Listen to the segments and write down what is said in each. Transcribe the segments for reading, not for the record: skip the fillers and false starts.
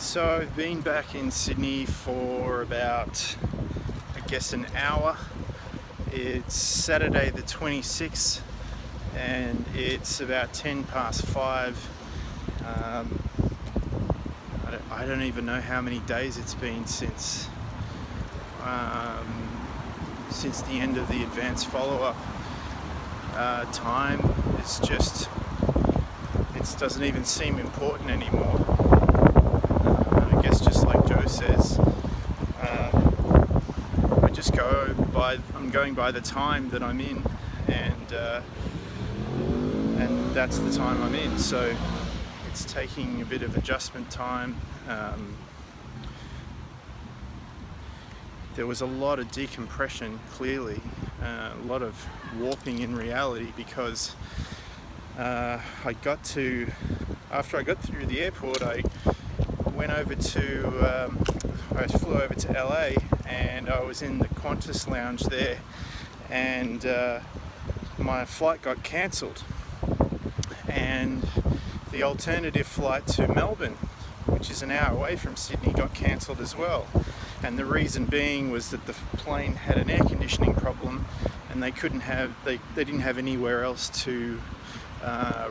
So I've been back in Sydney for about, I guess, an hour. It's Saturday the 26th and it's about 10 past 5. I don't even know how many days it's been since the end of the advanced follow-up. Time is just, it doesn't even seem important anymore. I guess just like Joe says, I'm going by the time that I'm in, and that's the time I'm in. So it's taking a bit of adjustment time. There was a lot of decompression, clearly, a lot of warping in reality, because after I got through the airport, I flew over to LA, and I was in the Qantas lounge there, and my flight got cancelled, and the alternative flight to Melbourne, which is an hour away from Sydney, got cancelled as well. And the reason being was that the plane had an air conditioning problem, and they didn't have anywhere else to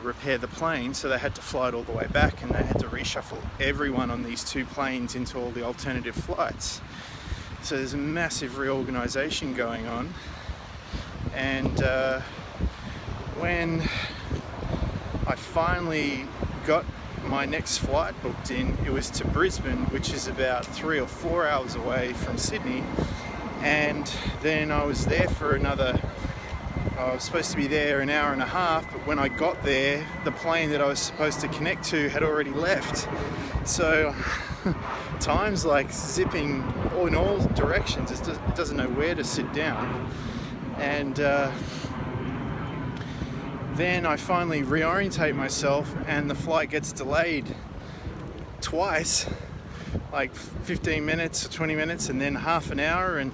repair the plane, so they had to fly it all the way back, and they had to reshuffle everyone on these two planes into all the alternative flights. So there's a massive reorganization going on, and when I finally got my next flight booked in, it was to Brisbane, which is about 3 or 4 hours away from Sydney. And then I was there for I was supposed to be there an hour and a half, but when I got there, the plane that I was supposed to connect to had already left. So time's like zipping in all directions. It doesn't know where to sit down. And then I finally reorientate myself, and the flight gets delayed twice, like 15 minutes or 20 minutes, and then half an hour, and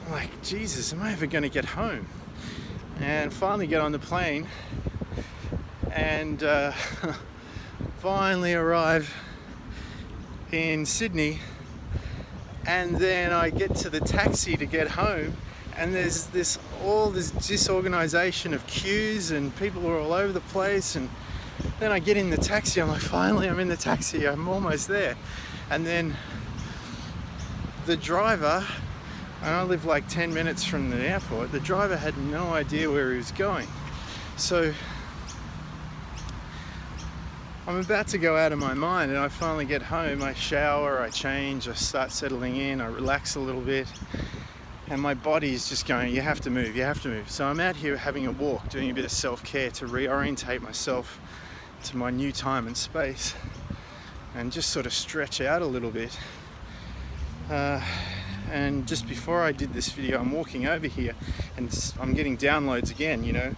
I'm like, Jesus, am I ever going to get home? And finally get on the plane, and finally arrive in Sydney, and then I get to the taxi to get home, and there's all this disorganization of queues, and people are all over the place. And then I get in the taxi, I'm like, finally I'm in the taxi, I'm almost there. And then the driver, and I live like 10 minutes from the airport, the driver had no idea where he was going. So I'm about to go out of my mind, and I finally get home, I shower, I change, I start settling in, I relax a little bit. And my body is just going, you have to move, you have to move. So I'm out here having a walk, doing a bit of self-care to reorientate myself to my new time and space, and just sort of stretch out a little bit. And just before I did this video, I'm walking over here, and I'm getting downloads again, you know.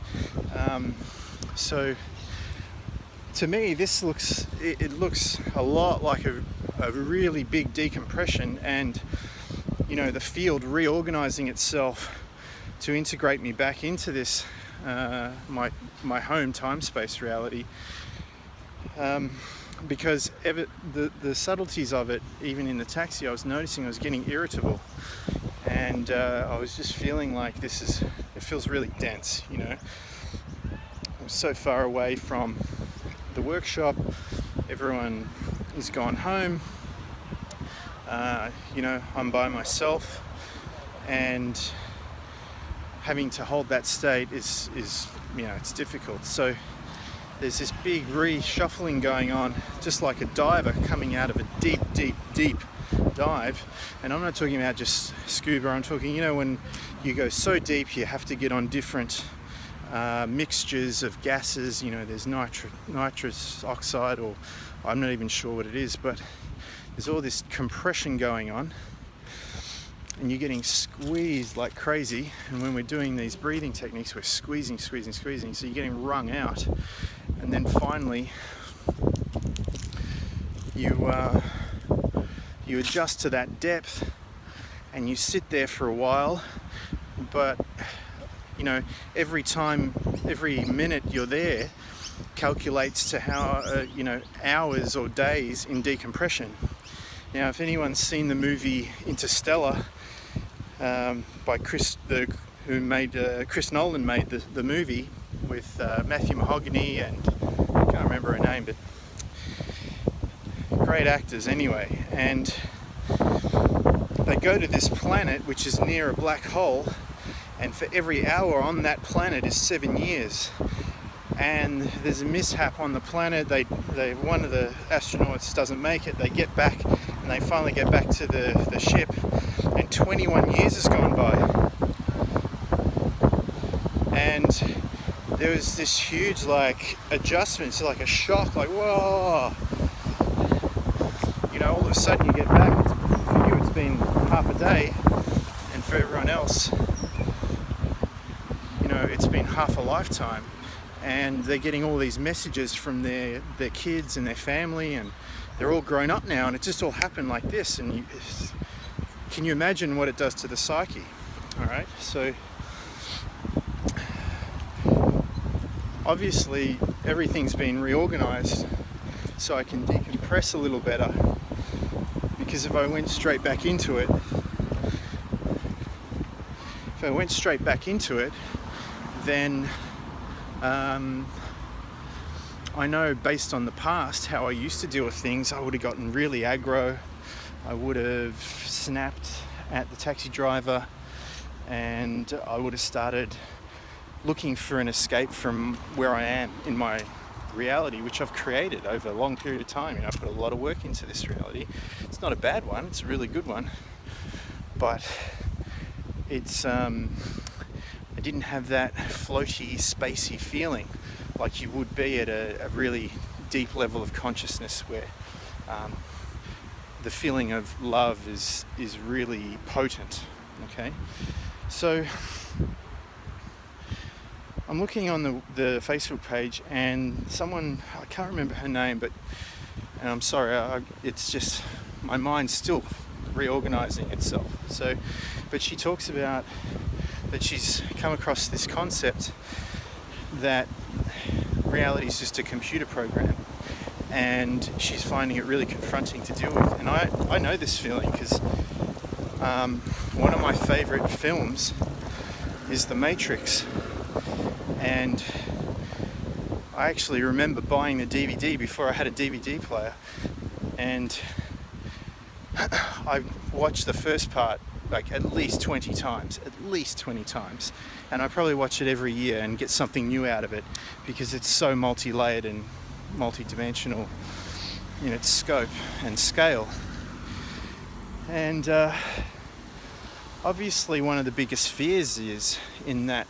So to me, this looks a lot like a really big decompression, and you know, the field reorganizing itself to integrate me back into this my home time space reality, because the subtleties of it, even in the taxi, I was noticing I was getting irritable, and I was just feeling like it feels really dense, you know. I'm so far away from the workshop, everyone is gone home. You know, I'm by myself, and having to hold that state is you know, it's difficult. So there's this big reshuffling going on, just like a diver coming out of a deep dive. And I'm not talking about just scuba, I'm talking, you know, when you go so deep you have to get on different mixtures of gases, you know, there's nitrous oxide, or I'm not even sure what it is, but there's all this compression going on, and you're getting squeezed like crazy. And when we're doing these breathing techniques, we're squeezing, so you're getting wrung out. And then finally you adjust to that depth, and you sit there for a while. But you know, every minute you're there calculates to how you know, hours or days in decompression. Now, if anyone's seen the movie Interstellar, by Chris Nolan made the movie with Matthew Mahogany and I can't remember her name, but great actors anyway. And they go to this planet which is near a black hole, and for every hour on that planet is 7 years. And there's a mishap on the planet. One of the astronauts doesn't make it. They get back, and they finally get back to the ship, and 21 years has gone by. And there was this huge adjustment, so like a shock, like whoa. All of a sudden you get back. For you, it's been half a day, and for everyone else, it's been half a lifetime. And they're getting all these messages from their kids and their family, and they're all grown up now, and it just all happened like this. And can you imagine what it does to the psyche? All right, so obviously everything's been reorganized so I can decompress a little better, because if I went straight back into it, then I know based on the past how I used to deal with things, I would have gotten really aggro. I would have snapped at the taxi driver, and I would have started looking for an escape from where I am in my reality, which I've created over a long period of time. I've put a lot of work into this reality. It's not a bad one, it's a really good one, but it's I didn't have that floaty, spacey feeling like you would be at a really deep level of consciousness, where the feeling of love is really potent. Okay, so I'm looking on the Facebook page, and someone, I can't remember her name, and I'm sorry, it's just my mind's still reorganizing itself. So, but she talks about that she's come across this concept that reality is just a computer program, and she's finding it really confronting to deal with. And I know this feeling because one of my favorite films is The Matrix, and I actually remember buying the DVD before I had a DVD player, and I watched the first part at least 20 times, and I probably watch it every year and get something new out of it, because it's so multi-layered and multi-dimensional in its scope and scale. And obviously one of the biggest fears is in that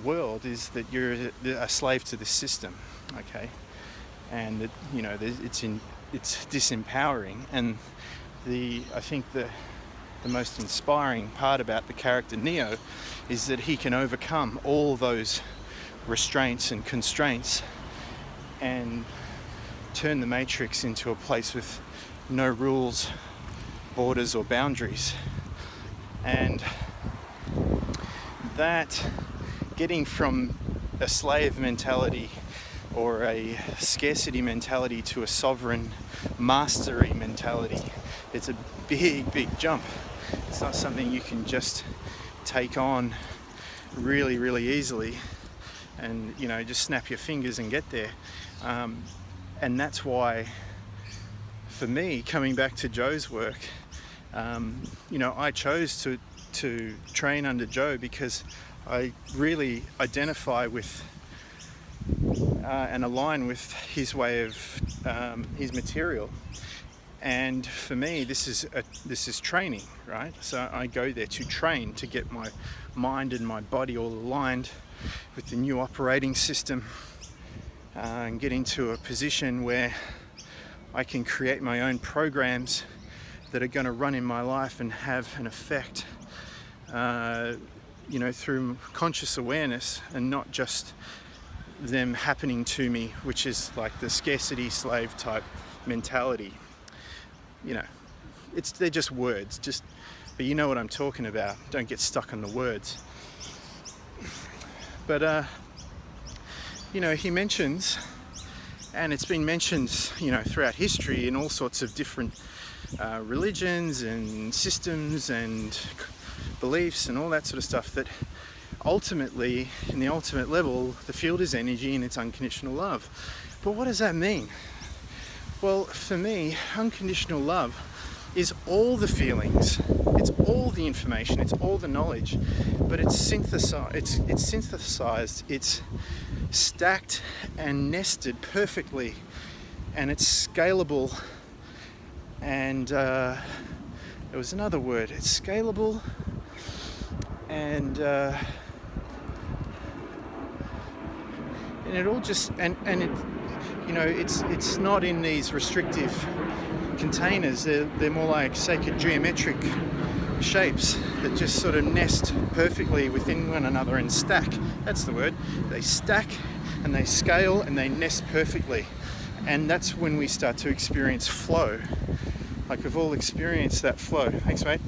world is that you're a slave to this system, okay, and that it's disempowering. And I think the most inspiring part about the character Neo is that he can overcome all those restraints and constraints and turn the Matrix into a place with no rules, borders or boundaries. And that getting from a slave mentality or a scarcity mentality to a sovereign mastery mentality, it's a big jump. It's not something you can just take on really, really easily and just snap your fingers and get there. And that's why, for me, coming back to Joe's work, I chose to train under Joe because I really identify with and align with his way of his material. And for me, this is training, right? So I go there to train, to get my mind and my body all aligned with the new operating system, and get into a position where I can create my own programs that are going to run in my life and have an effect, through conscious awareness, and not just them happening to me, which is like the scarcity slave type mentality. They're just words, but you know what I'm talking about. Don't get stuck on the words. But he mentions, And it's been mentioned, throughout history in all sorts of different religions and systems and beliefs and all that sort of stuff, that ultimately, in the ultimate level, the field is energy and it's unconditional love. But what does that mean? Well, for me, unconditional love is all the feelings, it's all the information, it's all the knowledge, but it's synthesized, it's stacked and nested perfectly, and it's scalable. And there was another word, it's scalable, and it all just and it, it's not in these restrictive containers. They're more like sacred geometric shapes that just sort of nest perfectly within one another and stack. That's the word. They stack and they scale and they nest perfectly, and that's when we start to experience flow. Like we've all experienced that flow. Thanks, mate.